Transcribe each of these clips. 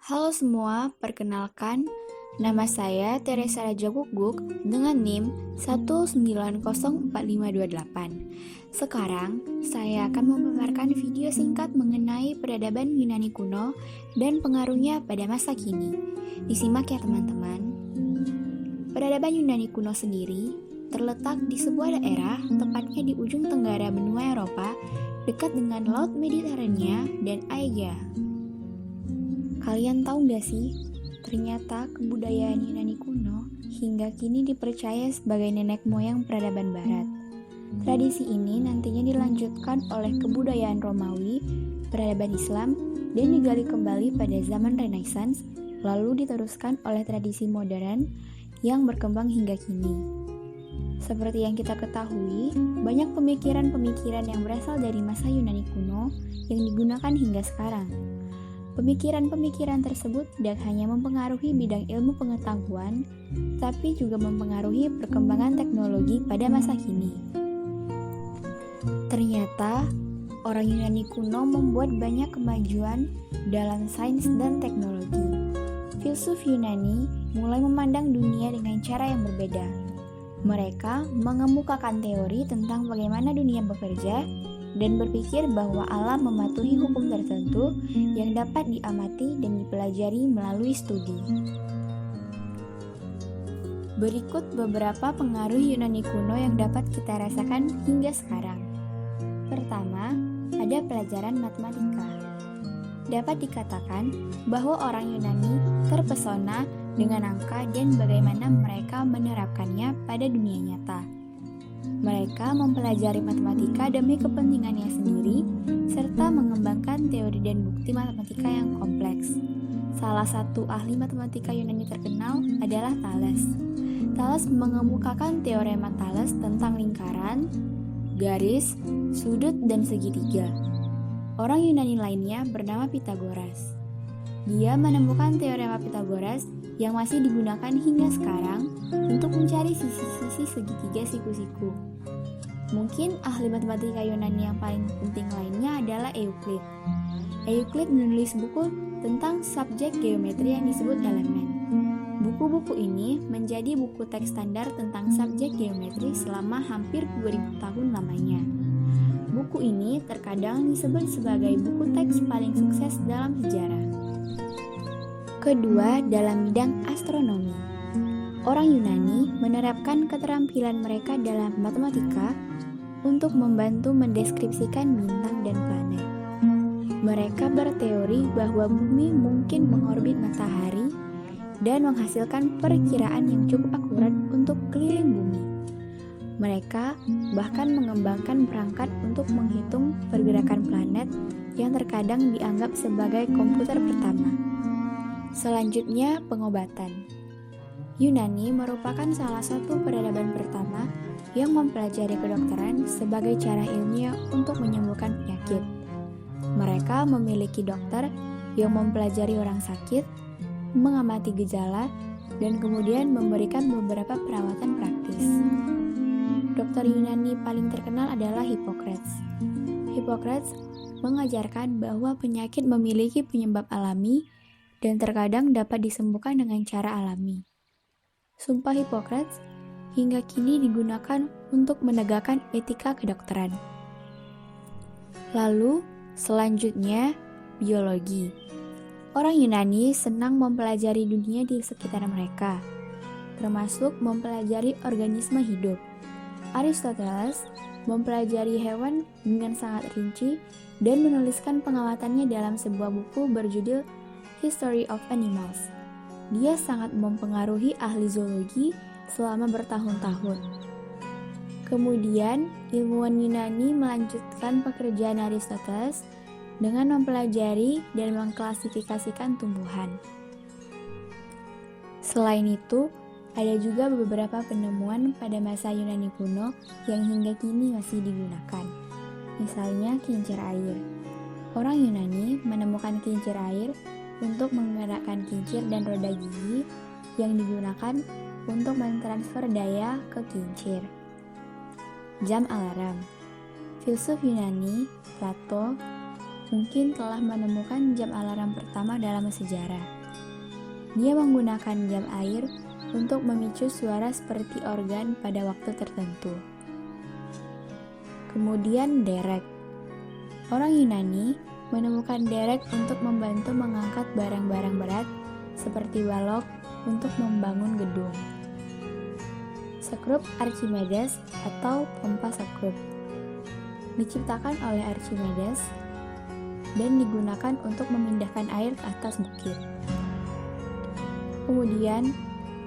Halo semua, perkenalkan, nama saya Teresa Raja Guguk dengan NIM 1904528. Sekarang, saya akan memaparkan video singkat mengenai peradaban Yunani kuno dan pengaruhnya pada masa kini. Disimak ya teman-teman. Peradaban Yunani kuno sendiri terletak di sebuah daerah, tepatnya di ujung tenggara benua Eropa, dekat dengan Laut Mediterania dan Aegea. Kalian tahu gak sih, ternyata kebudayaan Yunani kuno hingga kini dipercaya sebagai nenek moyang peradaban barat. Tradisi ini nantinya dilanjutkan oleh kebudayaan Romawi, peradaban Islam, dan digali kembali pada zaman Renaissance, lalu diteruskan oleh tradisi modern yang berkembang hingga kini. Seperti yang kita ketahui, banyak pemikiran-pemikiran yang berasal dari masa Yunani kuno yang digunakan hingga sekarang. Pemikiran-pemikiran tersebut tidak hanya mempengaruhi bidang ilmu pengetahuan, tapi juga mempengaruhi perkembangan teknologi pada masa kini. Ternyata, orang Yunani kuno membuat banyak kemajuan dalam sains dan teknologi. Filsuf Yunani mulai memandang dunia dengan cara yang berbeda. Mereka mengemukakan teori tentang bagaimana dunia bekerja dan berpikir bahwa alam mematuhi hukum tertentu yang dapat diamati dan dipelajari melalui studi. Berikut beberapa pengaruh Yunani kuno yang dapat kita rasakan hingga sekarang. Pertama, ada pelajaran matematika. Dapat dikatakan bahwa orang Yunani terpesona dengan angka dan bagaimana mereka menerapkannya pada dunia nyata. Mereka mempelajari matematika demi kepentingannya sendiri, serta mengembangkan teori dan bukti matematika yang kompleks. Salah satu ahli matematika Yunani terkenal adalah Thales. Thales mengemukakan teorema Thales tentang lingkaran, garis, sudut, dan segitiga. Orang Yunani lainnya bernama Pythagoras. Dia menemukan teorema Pythagoras yang masih digunakan hingga sekarang untuk mencari sisi-sisi segitiga siku-siku. Mungkin ahli matematika Yunani yang paling penting lainnya adalah Euclid. Euclid menulis buku tentang subjek geometri yang disebut Elemen. Buku-buku ini menjadi buku teks standar tentang subjek geometri selama hampir 2000 tahun lamanya. Buku ini terkadang disebut sebagai buku teks paling sukses dalam sejarah. Kedua, dalam bidang astronomi. Orang Yunani menerapkan keterampilan mereka dalam matematika untuk membantu mendeskripsikan bintang dan planet. Mereka berteori bahwa bumi mungkin mengorbit matahari dan menghasilkan perkiraan yang cukup akurat untuk keliling bumi. Mereka bahkan mengembangkan perangkat untuk menghitung pergerakan planet yang terkadang dianggap sebagai komputer pertama. Selanjutnya, pengobatan. Yunani merupakan salah satu peradaban pertama yang mempelajari kedokteran sebagai cara ilmiah untuk menyembuhkan penyakit. Mereka memiliki dokter yang mempelajari orang sakit, mengamati gejala, dan kemudian memberikan beberapa perawatan praktis. Dokter Yunani paling terkenal adalah Hippocrates. Hippocrates mengajarkan bahwa penyakit memiliki penyebab alami dan terkadang dapat disembuhkan dengan cara alami. Sumpah Hippocrates hingga kini digunakan untuk menegakkan etika kedokteran. Lalu, selanjutnya, biologi. Orang Yunani senang mempelajari dunia di sekitar mereka, termasuk mempelajari organisme hidup. Aristoteles mempelajari hewan dengan sangat rinci dan menuliskan pengawatannya dalam sebuah buku berjudul History of Animals. Dia sangat mempengaruhi ahli zoologi selama bertahun-tahun. Kemudian, ilmuwan Yunani melanjutkan pekerjaan Aristoteles dengan mempelajari dan mengklasifikasikan tumbuhan. Selain itu, ada juga beberapa penemuan pada masa Yunani kuno yang hingga kini masih digunakan. Misalnya kincir air. Orang Yunani menemukan kincir air untuk menggerakkan kincir dan roda gigi yang digunakan untuk mentransfer daya ke kincir. Jam alarm. Filsuf Yunani, Plato, mungkin telah menemukan jam alarm pertama dalam sejarah. Dia menggunakan jam air untuk memicu suara seperti organ pada waktu tertentu. Kemudian derek. Orang Yunani menemukan derek untuk membantu mengangkat barang-barang berat seperti balok untuk membangun gedung. Sekrup Archimedes atau pompa sekrup diciptakan oleh Archimedes dan digunakan untuk memindahkan air ke atas bukit. Kemudian,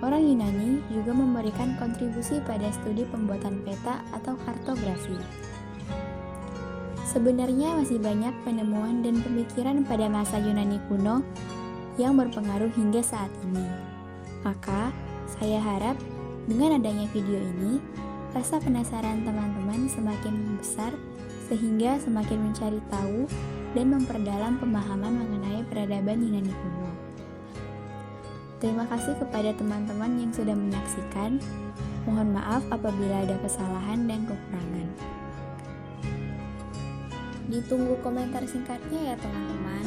orang Yunani juga memberikan kontribusi pada studi pembuatan peta atau kartografi. Sebenarnya masih banyak penemuan dan pemikiran pada masa Yunani kuno yang berpengaruh hingga saat ini. Maka, saya harap dengan adanya video ini, rasa penasaran teman-teman semakin besar sehingga semakin mencari tahu dan memperdalam pemahaman mengenai peradaban Yunani kuno. Terima kasih kepada teman-teman yang sudah menyaksikan. Mohon maaf apabila ada kesalahan dan kekurangan. Ditunggu komentar singkatnya ya teman-teman.